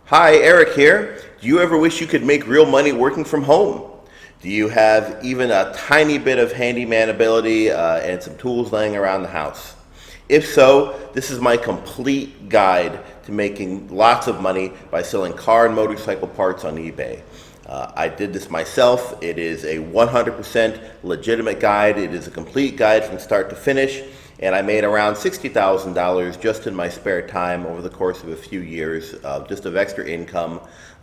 Hi, Eric here. Do you ever wish you could make real money working from home? Do you have even a tiny bit of handyman ability and some tools laying around the house? If so, this is my complete guide to making lots of money by selling car and motorcycle parts on eBay. I did this myself. It is a 100% legitimate guide. It is a complete guide from start to finish. And I made around $60,000 just in my spare time over the course of a few years, just of extra income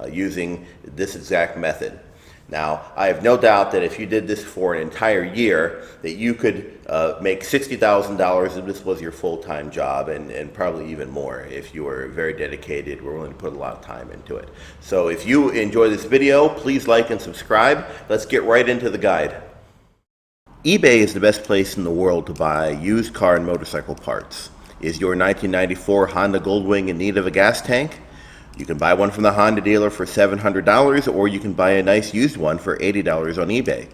using this exact method. Now, I have no doubt that if you did this for an entire year, that you could make $60,000 if this was your full-time job, and probably even more if you were very dedicated, were willing to put a lot of time into it. So if you enjoy this video, please like and subscribe. Let's get right into the guide. eBay is the best place in the world to buy used car and motorcycle parts. Is your 1994 Honda Goldwing in need of a gas tank? You can buy one from the Honda dealer for $700, or you can buy a nice used one for $80 on eBay.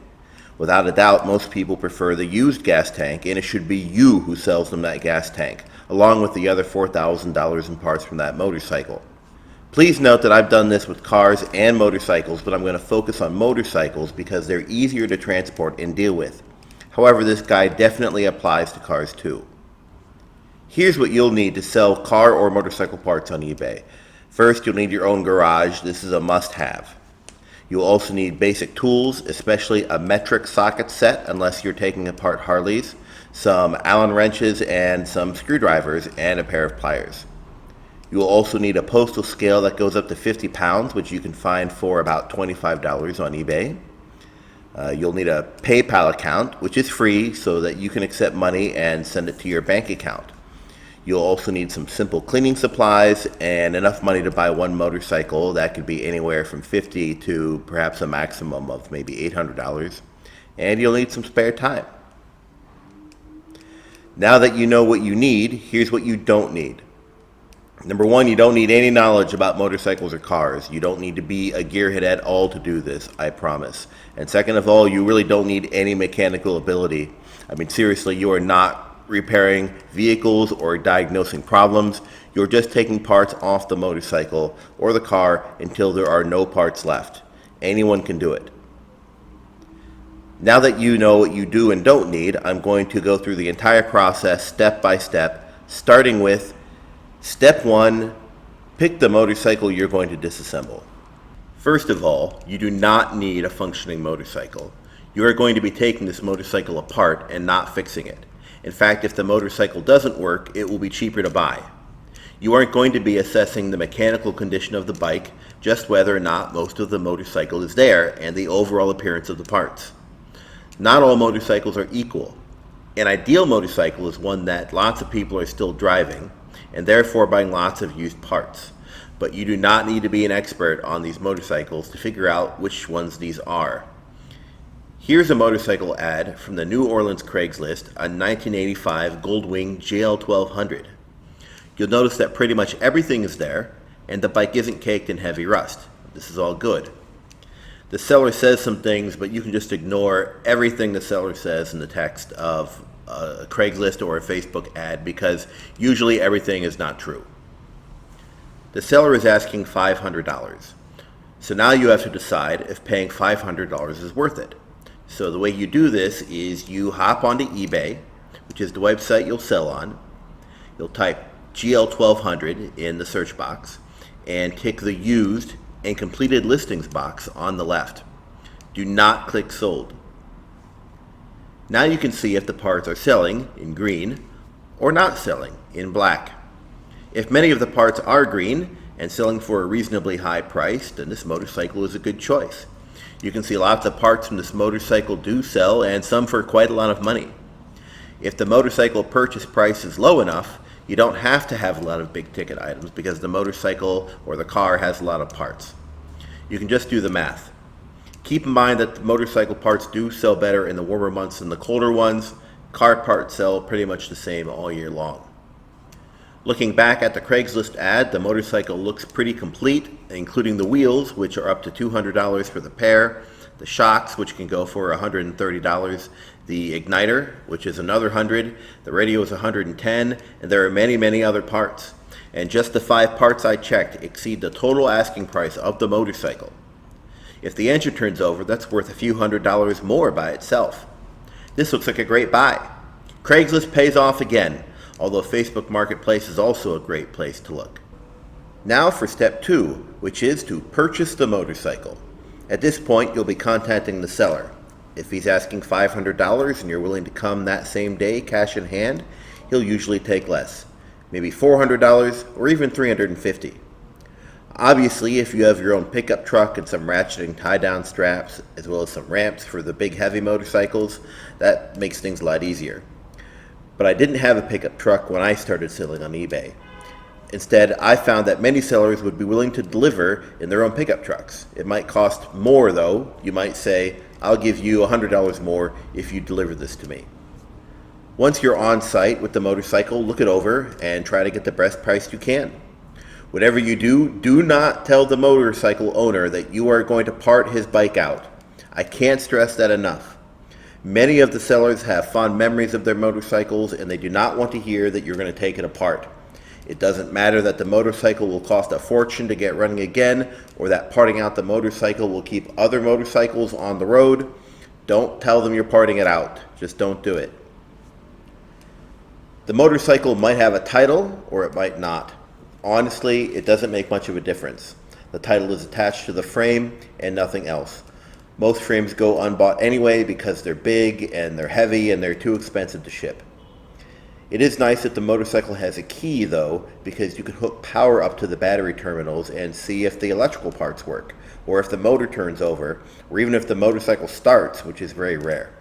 Without a doubt, most people prefer the used gas tank, and it should be you who sells them that gas tank, along with the other $4,000 in parts from that motorcycle. Please note that I've done this with cars and motorcycles, but I'm going to focus on motorcycles because they're easier to transport and deal with. However, this guide definitely applies to cars too. Here's what you'll need to sell car or motorcycle parts on eBay. First, you'll need your own garage. This is a must-have. You'll also need basic tools, especially a metric socket set, unless you're taking apart Harleys, some Allen wrenches and some screwdrivers, and a pair of pliers. You'll also need a postal scale that goes up to 50 pounds, which you can find for about $25 on eBay. You'll need a PayPal account, which is free so that you can accept money and send it to your bank account. You'll also need some simple cleaning supplies and enough money to buy one motorcycle. That could be anywhere from $50 to perhaps a maximum of maybe $800. And you'll need some spare time. Now that you know what you need, here's what you don't need. Number one, you don't need any knowledge about motorcycles or cars. You don't need to be a gearhead at all to do this, I promise. And second of all, you really don't need any mechanical ability. I mean, seriously, you are not repairing vehicles or diagnosing problems. You're just taking parts off the motorcycle or the car until there are no parts left. Anyone can do it. Now that you know what you do and don't need, I'm going to go through the entire process step by step, starting with Step 1, pick the motorcycle you're going to disassemble. First of all, you do not need a functioning motorcycle. You are going to be taking this motorcycle apart and not fixing it. In fact, if the motorcycle doesn't work, it will be cheaper to buy. You aren't going to be assessing the mechanical condition of the bike, just whether or not most of the motorcycle is there and the overall appearance of the parts. Not all motorcycles are equal. An ideal motorcycle is one that lots of people are still driving, and therefore buying lots of used parts. But you do not need to be an expert on these motorcycles to figure out which ones these are. Here's a motorcycle ad from the New Orleans Craigslist, a 1985 Goldwing GL1200. You'll notice that pretty much everything is there, and the bike isn't caked in heavy rust. This is all good. The seller says some things, but you can just ignore everything the seller says in the text of a Craigslist or a Facebook ad, because usually everything is not true. The seller is asking $500. So now you have to decide if paying $500 is worth it. So the way you do this is you hop onto eBay, which is the website you'll sell on. You'll type GL1200 in the search box and tick the used and completed listings box on the left. Do not click sold. Now you can see if the parts are selling in green or not selling in black. If many of the parts are green and selling for a reasonably high price, then this motorcycle is a good choice. You can see lots of parts from this motorcycle do sell, and some for quite a lot of money. If the motorcycle purchase price is low enough, you don't have to have a lot of big ticket items because the motorcycle or the car has a lot of parts. You can just do the math. Keep in mind that the motorcycle parts do sell better in the warmer months than the colder ones. Car parts sell pretty much the same all year long. Looking back at the Craigslist ad, the motorcycle looks pretty complete, including the wheels, which are up to $200 for the pair, the shocks, which can go for $130, the igniter, which is another $100, the radio is $110, and there are many, many other parts. and just the 5 parts I checked exceed the total asking price of the motorcycle. If the engine turns over, that's worth a few $100s more by itself. This looks like a great buy. Craigslist pays off again, although Facebook Marketplace is also a great place to look. Now for step 2, which is to purchase the motorcycle. At this point, you'll be contacting the seller. If he's asking $500 and you're willing to come that same day, cash in hand, he'll usually take less, maybe $400 or even $350. Obviously, if you have your own pickup truck and some ratcheting tie-down straps, as well as some ramps for the big heavy motorcycles, that makes things a lot easier. But I didn't have a pickup truck when I started selling on eBay. Instead, I found that many sellers would be willing to deliver in their own pickup trucks. It might cost more though. You might say, I'll give you $100 more if you deliver this to me. Once you're on site with the motorcycle, look it over and try to get the best price you can. Whatever you do, do not tell the motorcycle owner that you are going to part his bike out. I can't stress that enough. Many of the sellers have fond memories of their motorcycles and they do not want to hear that you're going to take it apart. It doesn't matter that the motorcycle will cost a fortune to get running again, or that parting out the motorcycle will keep other motorcycles on the road. Don't tell them you're parting it out. Just don't do it. The motorcycle might have a title, or it might not. Honestly, it doesn't make much of a difference. The title is attached to the frame and nothing else. Most frames go unbought anyway because they're big and they're heavy and they're too expensive to ship. It is nice that the motorcycle has a key though, because you can hook power up to the battery terminals and see if the electrical parts work, or if the motor turns over, or even if the motorcycle starts, which is very rare.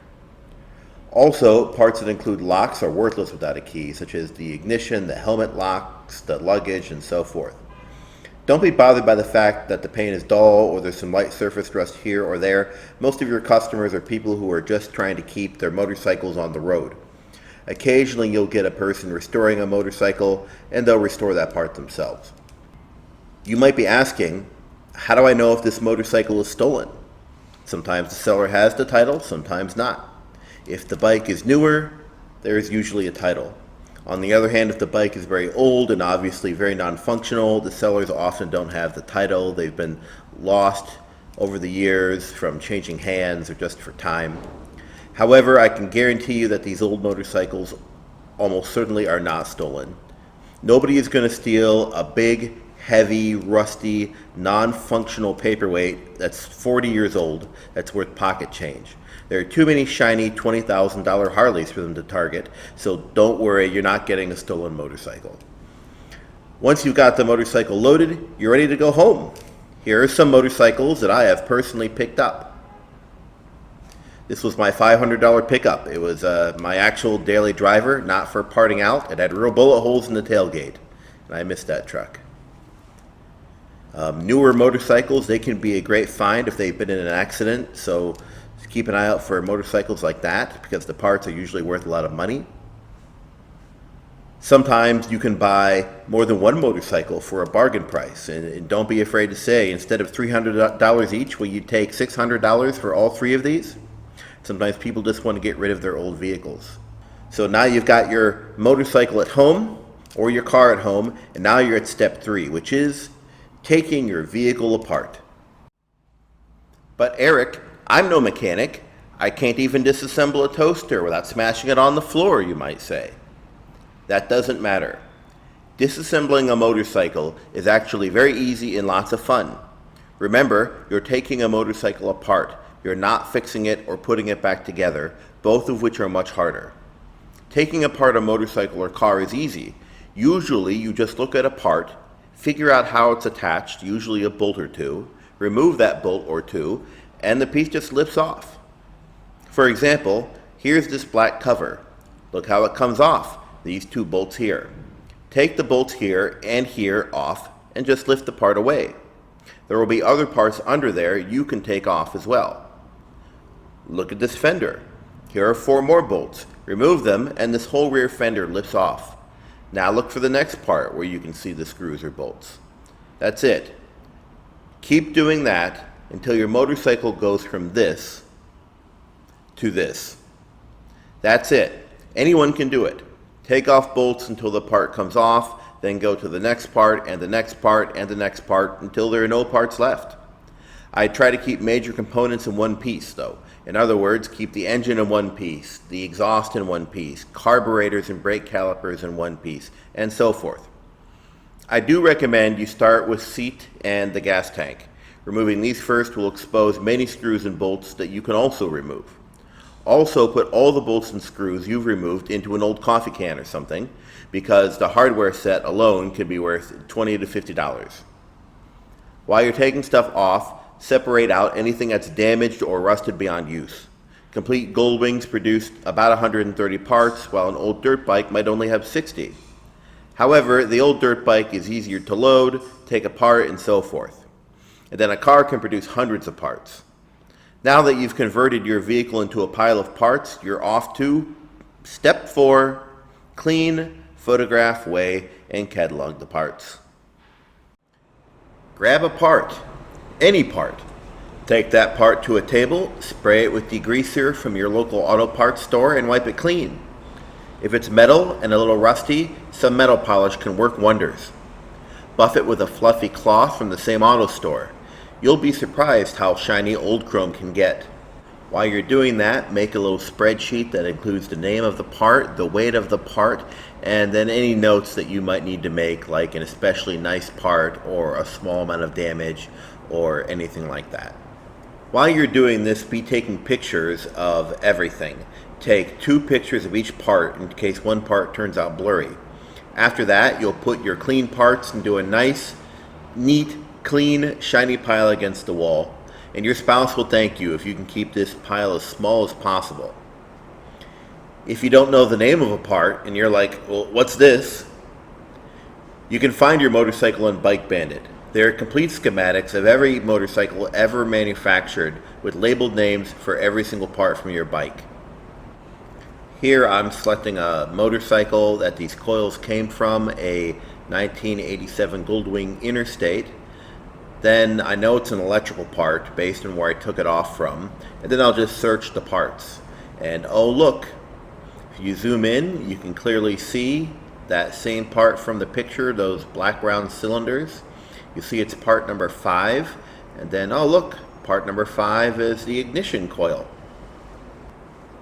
Also, parts that include locks are worthless without a key, such as the ignition, the helmet locks, the luggage, and so forth. Don't be bothered by the fact that the paint is dull or there's some light surface rust here or there. Most of your customers are people who are just trying to keep their motorcycles on the road. Occasionally you'll get a person restoring a motorcycle and they'll restore that part themselves. You might be asking, how do I know if this motorcycle is stolen? Sometimes the seller has the title, sometimes not. If the bike is newer, there is usually a title. On the other hand, if the bike is very old and obviously very non-functional, the sellers often don't have the title. They've been lost over the years from changing hands or just for time. However, I can guarantee you that these old motorcycles almost certainly are not stolen. Nobody is going to steal a big, heavy, rusty, non-functional paperweight that's 40 years old that's worth pocket change. There are too many shiny $20,000 Harleys for them to target, so don't worry, you're not getting a stolen motorcycle. Once you've got the motorcycle loaded, you're ready to go home. Here are some motorcycles that I have personally picked up. This was my $500 pickup. It was my actual daily driver, not for parting out. It had real bullet holes in the tailgate, and I missed that truck. Newer motorcycles, they can be a great find if they've been in an accident, so keep an eye out for motorcycles like that because the parts are usually worth a lot of money. Sometimes you can buy more than one motorcycle for a bargain price, and don't be afraid to say, instead of $300 each, will you take $600 for all 3 of these? Sometimes people just want to get rid of their old vehicles. So now you've got your motorcycle at home or your car at home, and now you're at step 3, which is taking your vehicle apart. But Eric, I'm no mechanic. I can't even disassemble a toaster without smashing it on the floor, you might say. That doesn't matter. Disassembling a motorcycle is actually very easy and lots of fun. Remember, you're taking a motorcycle apart. You're not fixing it or putting it back together, both of which are much harder. Taking apart a motorcycle or car is easy. Usually, you just look at a part, figure out how it's attached, usually a bolt or two, remove that bolt or two, and the piece just slips off. For example, here's this black cover. Look how it comes off, these 2 bolts here. Take the bolts here and here off and just lift the part away. There will be other parts under there you can take off as well. Look at this fender. Here are 4 more bolts. Remove them and this whole rear fender lifts off. Now look for the next part where you can see the screws or bolts. That's it. Keep doing that until your motorcycle goes from this to this. That's it. Anyone can do it. Take off bolts until the part comes off, then go to the next part and the next part and the next part until there are no parts left. I try to keep major components in one piece though. In other words, keep the engine in one piece, the exhaust in one piece, carburetors and brake calipers in one piece, and so forth. I do recommend you start with seat and the gas tank. Removing these first will expose many screws and bolts that you can also remove. Also put all the bolts and screws you've removed into an old coffee can or something, because the hardware set alone can be worth $20 to $50. While you're taking stuff off, separate out anything that's damaged or rusted beyond use. Complete Goldwings produced about 130 parts, while an old dirt bike might only have 60. However, the old dirt bike is easier to load, take apart, and so forth. And then a car can produce hundreds of parts. Now that you've converted your vehicle into a pile of parts, you're off to step 4, clean, photograph, weigh, and catalog the parts. Grab a part, any part. Take that part to a table, spray it with degreaser from your local auto parts store, and wipe it clean. If it's metal and a little rusty, some metal polish can work wonders. Buff it with a fluffy cloth from the same auto store. You'll be surprised how shiny old chrome can get. While you're doing that, make a little spreadsheet that includes the name of the part, the weight of the part, and then any notes that you might need to make, like an especially nice part or a small amount of damage or anything like that. While you're doing this, be taking pictures of everything. Take 2 pictures of each part in case one part turns out blurry. After that, you'll put your clean parts into a nice, neat, clean, shiny pile against the wall, and your spouse will thank you if you can keep this pile as small as possible. If you don't know the name of a part and you're like, well, what's this? You can find your motorcycle in Bike Bandit. There are complete schematics of every motorcycle ever manufactured with labeled names for every single part from your bike. Here I'm selecting a motorcycle that these coils came from, a 1987 Goldwing Interstate. Then I know it's an electrical part based on where I took it off from, and then I'll just search the parts. And oh look, if you zoom in, you can clearly see that same part from the picture, those black-brown cylinders. You see it's part number 5, and then oh look, part number 5 is the ignition coil.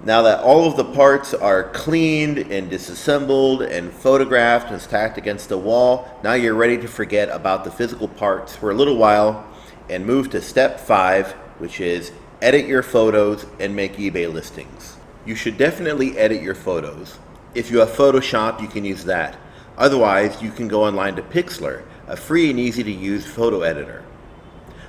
Now that all of the parts are cleaned and disassembled and photographed and stacked against the wall, now you're ready to forget about the physical parts for a little while and move to step 5, which is edit your photos and make eBay listings. You should definitely edit your photos. If you have Photoshop, you can use that. Otherwise, you can go online to Pixlr, a free and easy to use photo editor.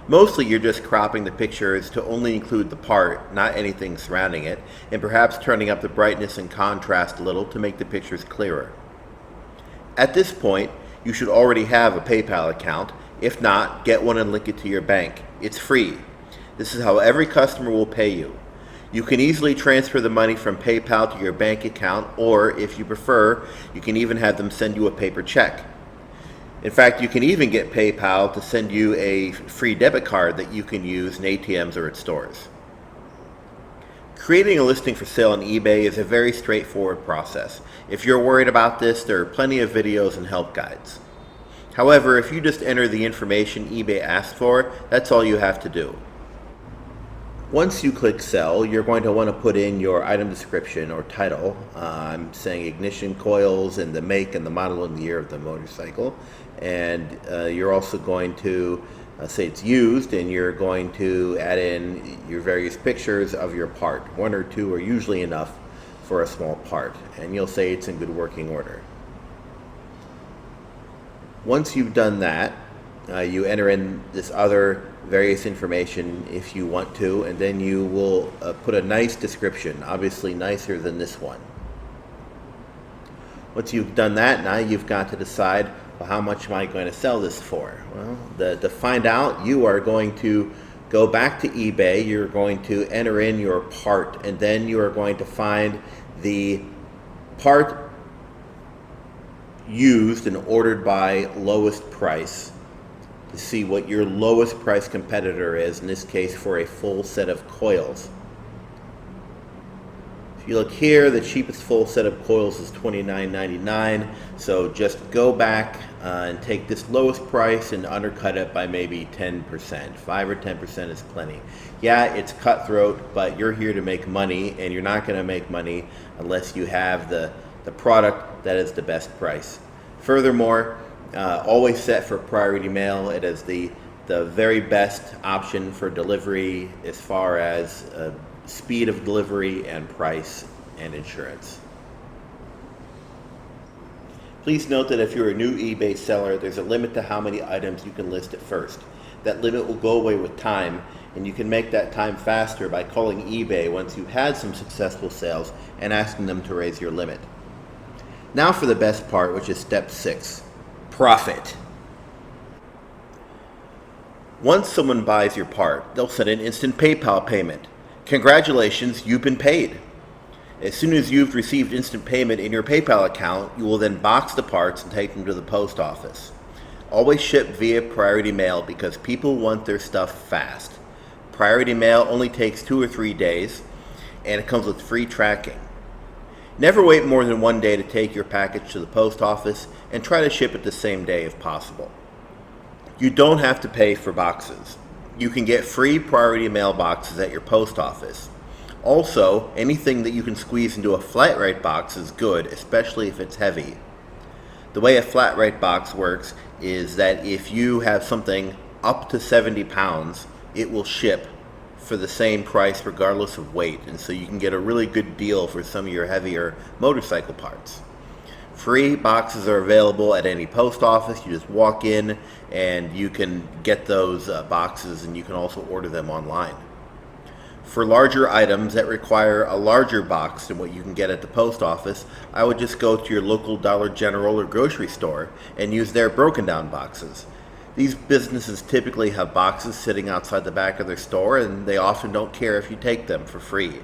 Mostly you're just cropping the pictures to only include the part, not anything surrounding it, and perhaps turning up the brightness and contrast a little to make the pictures clearer. At this point, you should already have a PayPal account. If not, get one and link it to your bank. It's free. This is how every customer will pay you. You can easily transfer the money from PayPal to your bank account, or if you prefer, you can even have them send you a paper check. In fact, you can even get PayPal to send you a free debit card that you can use in ATMs or at stores. Creating a listing for sale on eBay is a very straightforward process. If you're worried about this, there are plenty of videos and help guides. However, if you just enter the information eBay asks for, that's all you have to do. Once you click sell, you're going to want to put in your item description or title. I'm saying ignition coils and the make and the model and the year of the motorcycle. And you're also going to say it's used, and you're going to add in your various pictures of your part. 1 or 2 are usually enough for a small part, and you'll say it's in good working order. Once you've done that, you enter in this other various information if you want to, and then you will put a nice description, obviously nicer than this one. Once you've done that, now you've got to decide, well, how much am I going to sell this for? Well, to find out, you are going to go back to eBay, you're going to enter in your part, and then you are going to find the part used and ordered by lowest price to see what your lowest price competitor is, in this case for a full set of coils. If you look here, the cheapest full set of coils is $29.99. So just go back and take this lowest price and undercut it by maybe 10%. 5 or 10% is plenty. Yeah, it's cutthroat, but you're here to make money, and you're not going to make money unless you have the product that is the best price. Furthermore, always set for priority mail. It is the very best option for delivery as far as speed of delivery and price and insurance. Please note that if you're a new eBay seller, there's a limit to how many items you can list at first. That limit will go away with time, and you can make that time faster by calling eBay once you've had some successful sales and asking them to raise your limit. Now for the best part, which is step 6, profit. Once someone buys your part, they'll send an instant PayPal payment. Congratulations, you've been paid. As soon as you've received instant payment in your PayPal account, you will then box the parts and take them to the post office. Always ship via priority mail because people want their stuff fast. Priority mail only takes 2 or 3 days, and it comes with free tracking. Never wait more than 1 day to take your package to the post office, and try to ship it the same day if possible. You don't have to pay for boxes. You can get free priority mail boxes at your post office. Also, anything that you can squeeze into a flat rate box is good, especially if it's heavy. The way a flat rate box works is that if you have something up to 70 pounds, it will ship for the same price regardless of weight, and so you can get a really good deal for some of your heavier motorcycle parts. Free boxes are available at any post office. You just walk in and you can get those boxes, and you can also order them online. For larger items that require a larger box than what you can get at the post office, I would just go to your local Dollar General or grocery store and use their broken down boxes. These businesses typically have boxes sitting outside the back of their store, and they often don't care if you take them for free.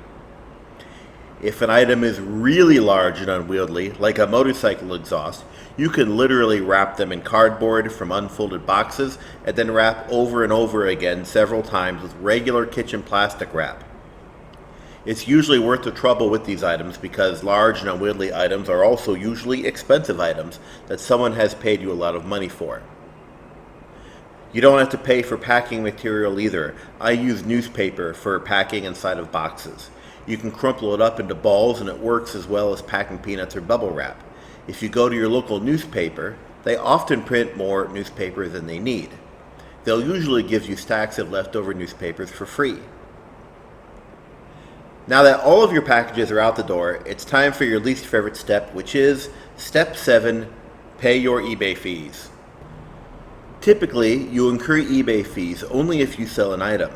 If an item is really large and unwieldy, like a motorcycle exhaust, you can literally wrap them in cardboard from unfolded boxes and then wrap over and over again several times with regular kitchen plastic wrap. It's usually worth the trouble with these items because large and unwieldy items are also usually expensive items that someone has paid you a lot of money for. You don't have to pay for packing material either. I use newspaper for packing inside of boxes. You can crumple it up into balls, and it works as well as packing peanuts or bubble wrap. If you go to your local newspaper, they often print more newspaper than they need. They'll usually give you stacks of leftover newspapers for free. Now that all of your packages are out the door, it's time for your least favorite step, which is step 7, pay your eBay fees. Typically, you incur eBay fees only if you sell an item.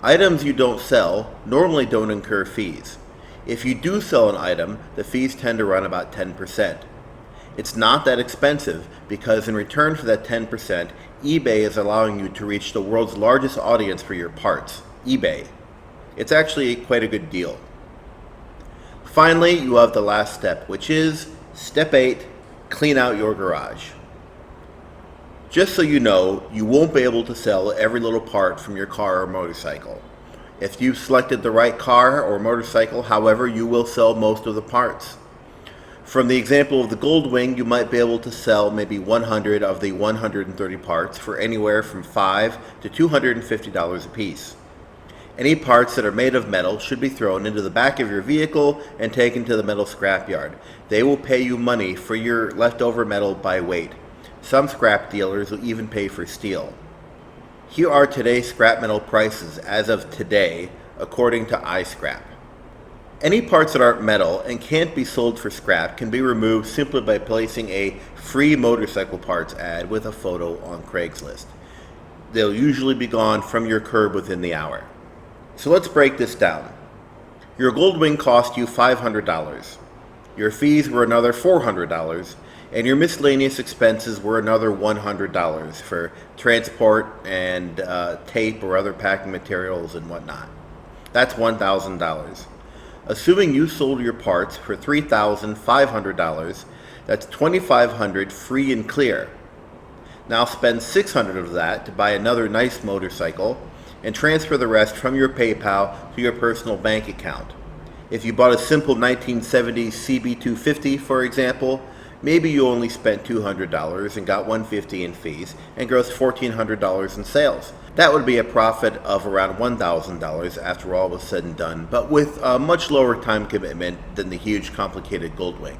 Items you don't sell normally don't incur fees. If you do sell an item, the fees tend to run about 10%. It's not that expensive because in return for that 10%, eBay is allowing you to reach the world's largest audience for your parts, eBay. It's actually quite a good deal. Finally, you have the last step, which is step 8, clean out your garage. Just so you know, you won't be able to sell every little part from your car or motorcycle. If you've selected the right car or motorcycle, however, you will sell most of the parts. From the example of the Goldwing, you might be able to sell maybe 100 of the 130 parts for anywhere from $5 to $250 a piece. Any parts that are made of metal should be thrown into the back of your vehicle and taken to the metal scrapyard. They will pay you money for your leftover metal by weight. Some scrap dealers will even pay for steel. Here are today's scrap metal prices as of today, according to iScrap. Any parts that aren't metal and can't be sold for scrap can be removed simply by placing a free motorcycle parts ad with a photo on Craigslist. They'll usually be gone from your curb within the hour. So let's break this down. Your Goldwing cost you $500. Your fees were another $400. And your miscellaneous expenses were another $100 for transport and tape or other packing materials and whatnot. That's $1,000. Assuming you sold your parts for $3,500, that's $2,500 free and clear. Now spend $600 of that to buy another nice motorcycle and transfer the rest from your PayPal to your personal bank account. If you bought a simple 1970s CB250, for example, maybe you only spent $200 and got $150 in fees and grossed $1,400 in sales. That would be a profit of around $1,000 after all was said and done, but with a much lower time commitment than the huge complicated Goldwing.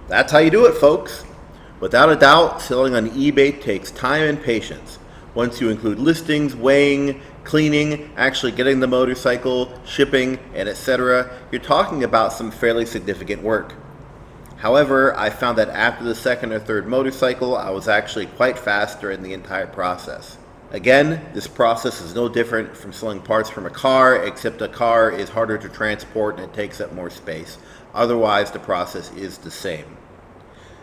That's how you do it, folks. Without a doubt, selling on eBay takes time and patience. Once you include listings, weighing, cleaning, actually getting the motorcycle, shipping, and etc., you're talking about some fairly significant work. However, I found that after the second or third motorcycle, I was actually quite fast during the entire process. Again, this process is no different from selling parts from a car, except a car is harder to transport and it takes up more space. Otherwise, the process is the same.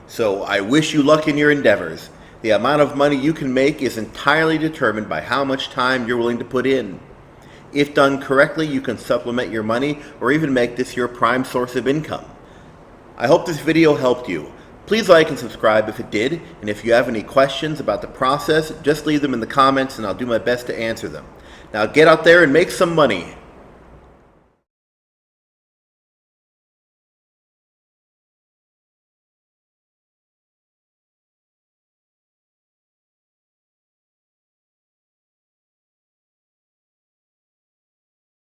So I wish you luck in your endeavors. The amount of money you can make is entirely determined by how much time you're willing to put in. If done correctly, you can supplement your money or even make this your prime source of income. I hope this video helped you. Please like and subscribe if it did, and if you have any questions about the process, just leave them in the comments and I'll do my best to answer them. Now get out there and make some money.